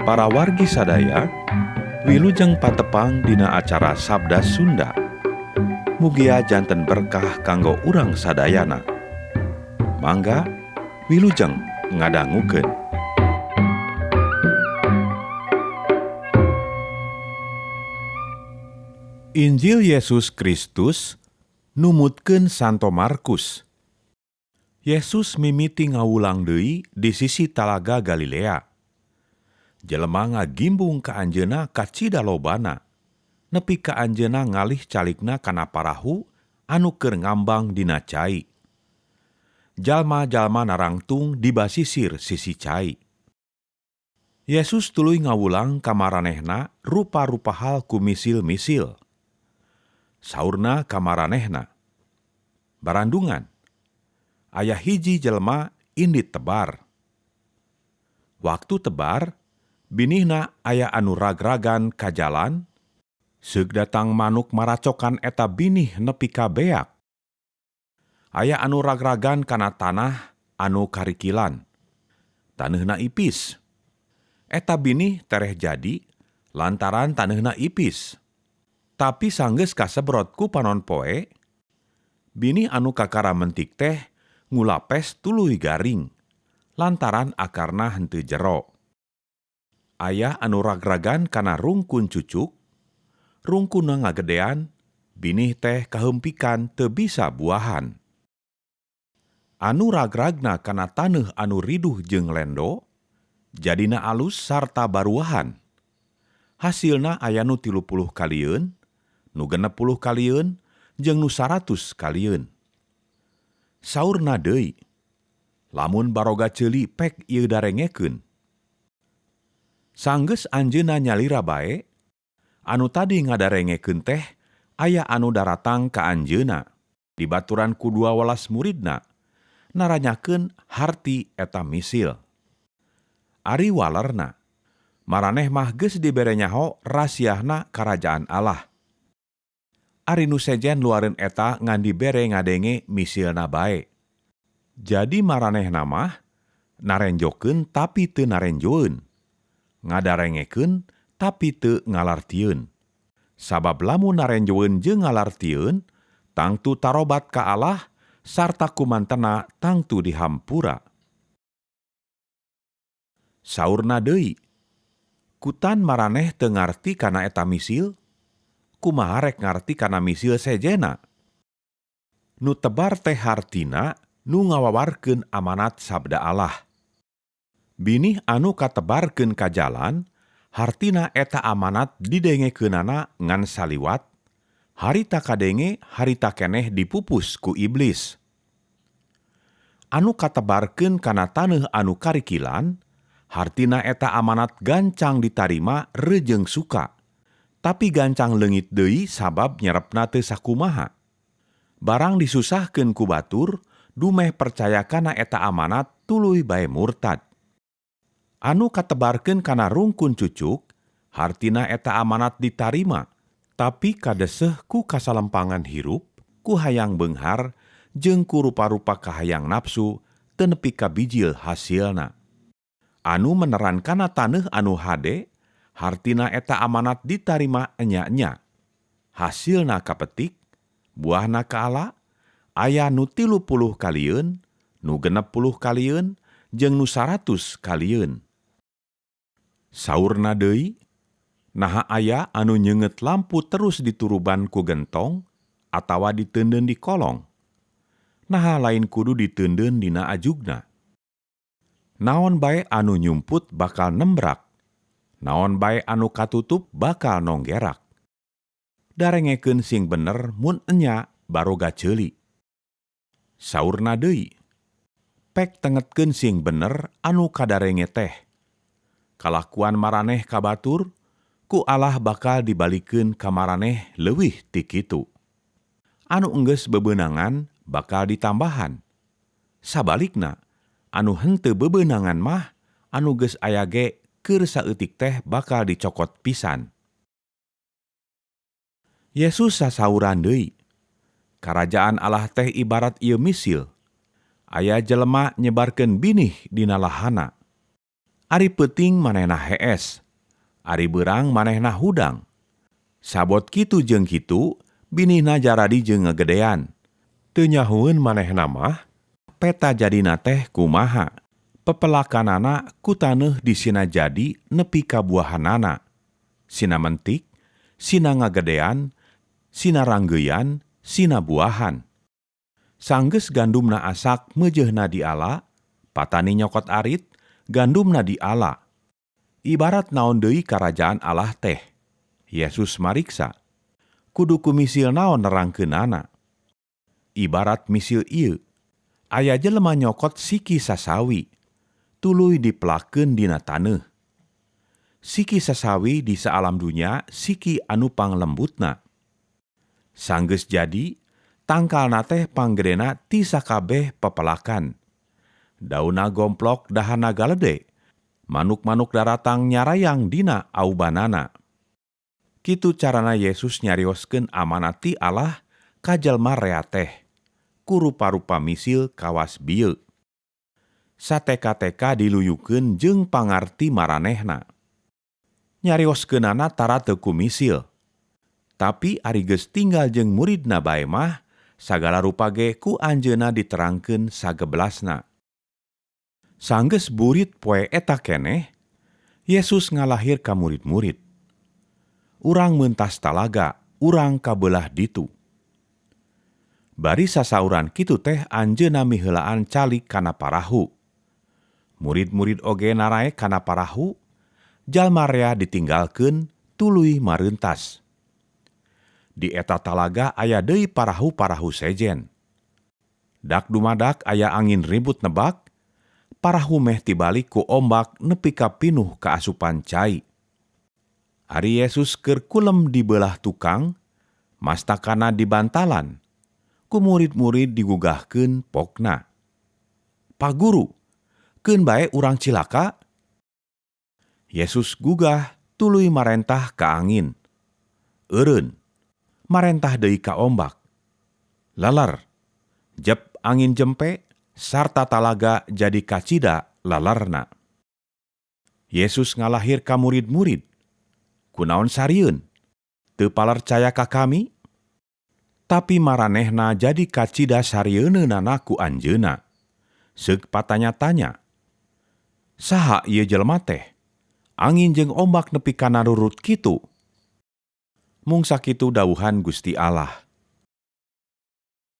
Para wargi sadaya, wilujeng patepang dina acara Sabda Sunda. Mugia janten berkah kanggo urang sadayana. Mangga wilujeng ngadangukeun. Injil Yesus Kristus numutkeun Santo Markus. Yesus mimiti ngawulang deui di sisi Talaga Galilea. Jelema ngagimbung ka anjeunna ka cidalobana, nepi ka anjeunna ngalih calikna kana parahu anu keur ngambang dina cai. Jalma-jalma narangtung di basisir sisi cai. Yesus tuluy ngawulang ka maranehna rupa-rupa hal ku misil-misil. Saurna ka maranehna, "Barandungan, aya hiji jelema indit tebar. Waktu tebar, binihna aya anu ragragan ka jalan, seug datang manuk maracokan eta binih nepi ka beak. Aya anu ragragan kana tanah anu karikilan, taneuhna ipis. Eta binih tereh jadi lantaran taneuhna ipis. Tapi sanggeus kasebrot ku panon poe, binih anu kakara mentik teh ngulapes tuluy garing, lantaran akarna henteu jero. Aya anu ragragan kana rungkun cucuk, rungkunna ngagedean, binih teh kahempikan teu bisa buahan. Anu ragragna kana taneuh anu riduh jeung lendo, jadina alus sarta baruahan. Hasilna aya nu 30 kalieun, nu 60 kalieun, jeung nu 100 kalieun. Saurna deui, lamun baroga ceuli pek ieu darengekeun. Sanggeus anjeunna nyalira bae, anu tadi ngadarengekeun teh aya anu daratang ka anjeunna, dibaturan ku 12 muridna, naranyakeun harti eta misil. Ari walerna, maraneh mah geus dibere nyaho rasiahna karajaan Allah. Ari nu sejen luareun eta ngan dibere ngadenge misilna bae. Jadi maranehna mah narenjokeun tapi teu narenjoeun, ngadarengekeun tapi teu ngalartieun. Sabab lamun narenjoeun jeung ngalartieun, tangtu tarobat ka Allah sarta kumantena tangtu dihampura. Saurna deui, kutan maraneh teu ngarti kana eta misil? Kumaha rek ngarti kana misil sejena? Nu tebar teh hartina nu ngawawarkeun amanat sabda Allah. Binih anu katebarkeun ka jalan, hartina eta amanat didengekeunana ngan saliwat, harita kadenge harita keneh dipupus ku iblis. Anu katebarkeun kana taneuh anu karikilan, hartina eta amanat gancang ditarima reujeng suka, tapi gancang leungit deui sabab nyerepna teu sakumaha. Barang disusahkeun ku batur, dumeh percaya kana eta amanat tuluy bae murtad. Anu katebarkeun kana rungkun cucuk, hartina eta amanat ditarima, tapi kadeseh ku kasalempangan hirup, ku hayang beunghar, jeung ku rupa-rupa kahayang nafsu, teu nepi ka bijil hasilna. Anu meneran kana taneuh anu hade, hartina eta amanat ditarima enya-enya. Hasilna kapetik, buahna ka Allah, aya nu 30 kalieun, nu 60 kalieun, jeung nu 100 kalieun. Saurna deui, naha aya anu nyeungeut lampu terus dituruban ku gentong, atawa diteundeun di kolong? Naha lain kudu diteundeun dina ajugna. Naon bae anu nyumput bakal nembrak, naon bae anu katutup bakal nonggerak. Darengekeun sing bener mun enya baroga ceuli. Saurna deui, pek tengetkeun sing bener anu kadarenge teh. Kalakuan maraneh ka batur, ku Allah bakal dibalikeun ka maraneh leuwih ti kitu. Anu enggeus bebeunangan bakal ditambahan. Sabalikna, anu henteu bebeunangan mah, anu geus aya ge keur saeutik teh bakal dicokot pisan. Yesus sasauran deui, karajaan Allah teh ibarat ieu misil. Aya jelema nyebarkeun binih dina lahana. Ari peuting manehna hees, ari beurang manehna hudang. Sabot kitu jeung kitu, binihna jaradi jeung ngegedean. Teu nyahoeun manehna mah, peta jadina teh kumaha. Pepelakanana ku taneuh di sina jadi nepi ka buahanana. Sina mentik, sina ngagedean, sina ranggeuyan, sina buahan. Sanggeus gandumna asak meujeuhna di ala, patani nyokot arit, gandumna di ala. Ibarat naon deui karajaan Allah teh. Yesus mariksa, kudu kumisil naon nerangkeunana. Ibarat misil ieu, aya jelema nyokot siki sasawi, tuluy dipelakeun dina taneuh. Siki sasawi di saalam dunya siki anu panglembutna. Sanggeus jadi, tangkalna teh panggedena ti sakabeh pepelakan. Daunna gomplok dahana galede, manuk-manuk daratang nyarayang dina aubanana. Kitu carana Yesus nyarioskeun amanat ti Allah ka jelma rea teh, ku rupa-rupa misil kawas bieu. Sateka-teka diluyukeun jeung pangarti maranehna. Nyarioskeunana tara teu kumisil. Tapi ari geus tinggal jeung muridna bae mah, sagala rupa ge ku anjeunna diterangkeun sagebelasna. Sanggeus burit poe eta keneh, Yesus ngalahir ka murid-murid. Urang meuntas talaga, urang kabelah ditu. Bari sasauran kitu teh anjeunna miheulaan calik kana parahu. Murid-murid oge naraek kana parahu, jalma rea ditinggalkeun tuluy mareuntas. Di eta talaga aya deui parahu-parahu sejen. Dak dumadak aya angin ribut nebak, parahu meh tibalik ku ombak nepi ka pinuh kaasupan cai. Ari Yesus keur kulem di beulah tukang, mastakana dibantalan, ku murid-murid digugahkeun pokna. Pak Guru, keun bae urang cilaka? Yesus gugah tuluy marentah ka angin. Eureun, marentah deui ka ombak. Laler, jep angin jempe, sarta talaga jadi kacida lalerna. Yesus ngalahir ka murid-murid. Kunaon sarieun? Teu palercaya ka kami? Tapi maranehna jadi kacida sarieunana ku anjeunna. Seug patanya-tanya, saha ieu jelema teh? Angin jeung ombak nepi kana rurut kitu. Mung sakitu dawuhan Gusti Allah.